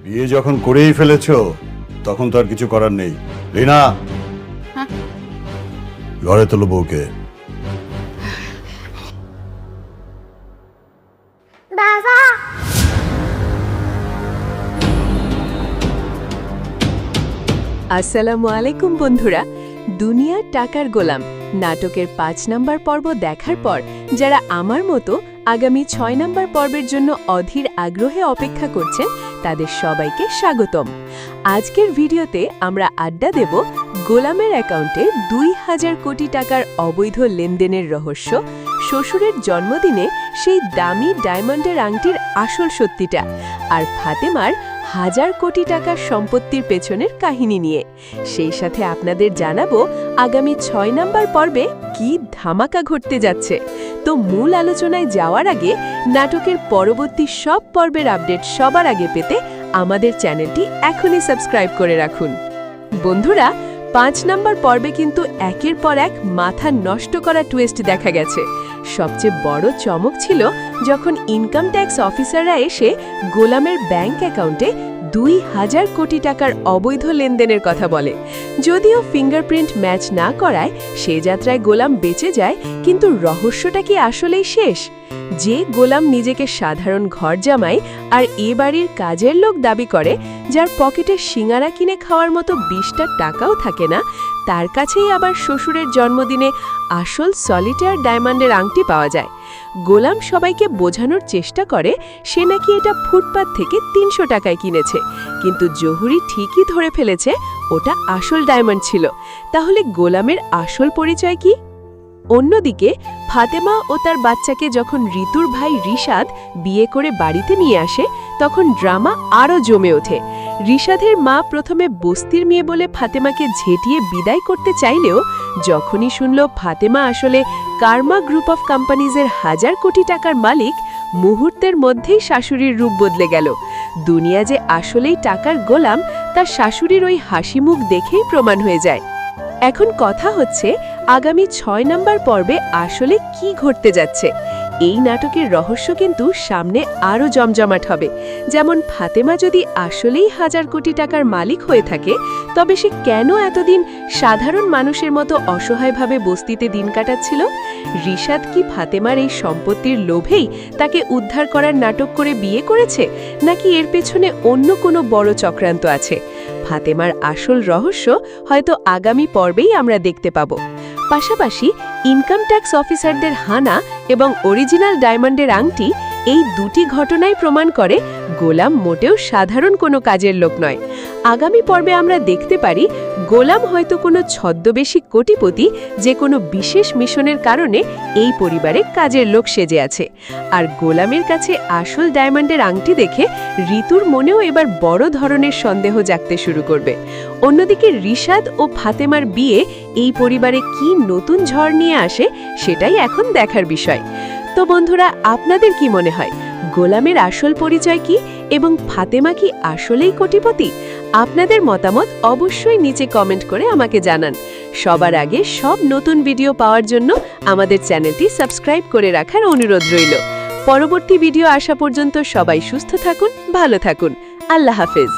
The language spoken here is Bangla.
বিয়ে যখন করেই ফেলেছো তখন তো আর কিছু করার নেই। রিনা, ঘরে তোলো বউকে। দাদা আসসালামু আলাইকুম বন্ধুরা। দুনিয়া টাকার গোলাম নাটকের ৫ নম্বর পর্ব দেখার পর যারা আমার মতো আগামী ৬ নম্বর পর্বের জন্য অধীর আগ্রহে অপেক্ষা করছেন তাদের সবাইকে স্বাগতম। আজকের ভিডিওতে আমরা আড্ডা দেব গোলামের অ্যাকাউন্টে ২,০০০ কোটি টাকার অবৈধ লেনদেনের রহস্য, শ্বশুরের জন্মদিনে সেই দামি ডায়মন্ডের আংটির আসল সত্যিটা, আর ফাতেমার ১,০০০ কোটি টাকার সম্পত্তির পেছনের কাহিনী নিয়ে। সেই সাথে আপনাদের জানাবো আগামী ৬ নম্বর পর্বে কি ধামাকা ঘটতে যাচ্ছে। তো মূল আলোচনায় যাওয়ার আগে নাটকের পরবর্তী সব পর্বের আপডেট সবার আগে পেতে আমাদের চ্যানেলটি এখনই সাবস্ক্রাইব করে রাখুন। বন্ধুরা, ৫ নম্বর পর্বে কিন্তু একের পর এক মাথা নষ্ট করা টুইস্ট দেখা গেছে। সবচেয়ে বড় চমক ছিল যখন ইনকাম ট্যাক্স অফিসাররা এসে গোলামের ব্যাংক অ্যাকাউন্টে ২,০০০ কোটি টাকার অবৈধ লেনদেনের কথা বলে। যদিও ফিঙ্গারপ্রিন্ট ম্যাচ না করায় সে যাত্রায় গোলাম বেঁচে যায়, কিন্তু রহস্যটা কি আসলেই শেষ? যে গোলাম নিজেকে সাধারণ ঘর জামাই আর এ বাড়ির কাজের লোক দাবি করে, যার পকেটে সিঙ্গারা কিনে খাওয়ার মতো ২০টা টাকাও থাকে না, তার কাছেই আবার শ্বশুরের জন্মদিনে আসল সলিটার ডায়মন্ডের আংটি পাওয়া যায়। গোলাম সবাইকে বোঝানোর চেষ্টা করে সে নাকি এটা ফুটপাত থেকে ৩০০ টাকায় কিনেছে, কিন্তু জহুরি ঠিকই ধরে ফেলেছে ওটা আসল ডায়মন্ড ছিল। তাহলে গোলামের আসল পরিচয় কি? অন্যদিকে ফাতেমা ও তার বাচ্চাকে যখন ঋতুর ভাই রিশাদ বিয়ে করে বাড়িতে নিয়ে আসে, তখন ড্রামা আরও জমে ওঠে। রিশাদের মা প্রথমে বস্তির মেয়ে বলে ফাতেমাকে ঝেঁটিয়ে বিদায় করতে চাইলেও যখনই শুনল ফাতেমা আসলে কার্মা গ্রুপ অফ কোম্পানিজের ১,০০০ কোটি টাকার মালিক, মুহূর্তের মধ্যেই শাশুড়ির রূপ বদলে গেল। দুনিয়া যে আসলেই টাকার গোলাম তার শাশুড়ির ওই হাসি মুখ দেখেই প্রমাণ হয়ে যায়। এখন কথা হচ্ছে আগামী ৬ নম্বর পর্বে আসলে কি ঘটতে যাচ্ছে। এই নাটকের রহস্য কিন্তু সামনে আরও জমজমাট হবে। যেমন ফাতেমা যদি আসলেই ১,০০০ কোটি টাকার মালিক হয়ে থাকে, তবে সে কেন এতদিন সাধারণ মানুষের মতো অসহায়ভাবে বস্তিতে দিন কাটাচ্ছিল? রিশাদ কি ফাতেমার এই সম্পত্তির লোভেই তাকে উদ্ধার করার নাটক করে বিয়ে করেছে, নাকি এর পেছনে অন্য কোনো বড় চক্রান্ত আছে? ফাতেমার আসল রহস্য হয়তো আগামী পর্বেই আমরা দেখতে পাব। পাশাপাশি ইনকাম ট্যাক্স অফিসারদের হানা এবং অরিজিনাল ডায়মন্ডের আংটি, এই দুটি ঘটনাই প্রমাণ করে গোলাম মোটেও সাধারণ কোনো কাজের লোক নয়। আগামী পর্বে আমরা দেখতে পারি গোলাম হয়তো কোনো ছদ্মবেশী কোটিপতি, যে কোনো বিশেষ মিশনের কারণে এই পরিবারে কাজের লোক সেজে আছে। আর গোলামের কাছে আসল ডায়মন্ডের আংটি দেখে ঋতুর মনেও এবার বড় ধরনের সন্দেহ জাগতে শুরু করবে। অন্যদিকে রিশাদ ও ফাতেমার বিয়ে এই পরিবারে কি নতুন ঝড় নিয়ে আসে, সেটাই এখন দেখার বিষয়। তো বন্ধুরা, আপনাদের কি মনে হয় গোলামের আসল পরিচয় কি, এবং ফাতেমা কি আসলেই কোটিপতি? আপনাদের মতামত অবশ্যই নিচে কমেন্ট করে আমাকে জানান। সবার আগে সব নতুন ভিডিও পাওয়ার জন্য আমাদের চ্যানেলটি সাবস্ক্রাইব করে রাখার অনুরোধ রইল। পরবর্তী ভিডিও আসা পর্যন্ত সবাই সুস্থ থাকুন, ভালো থাকুন। আল্লাহ হাফেজ।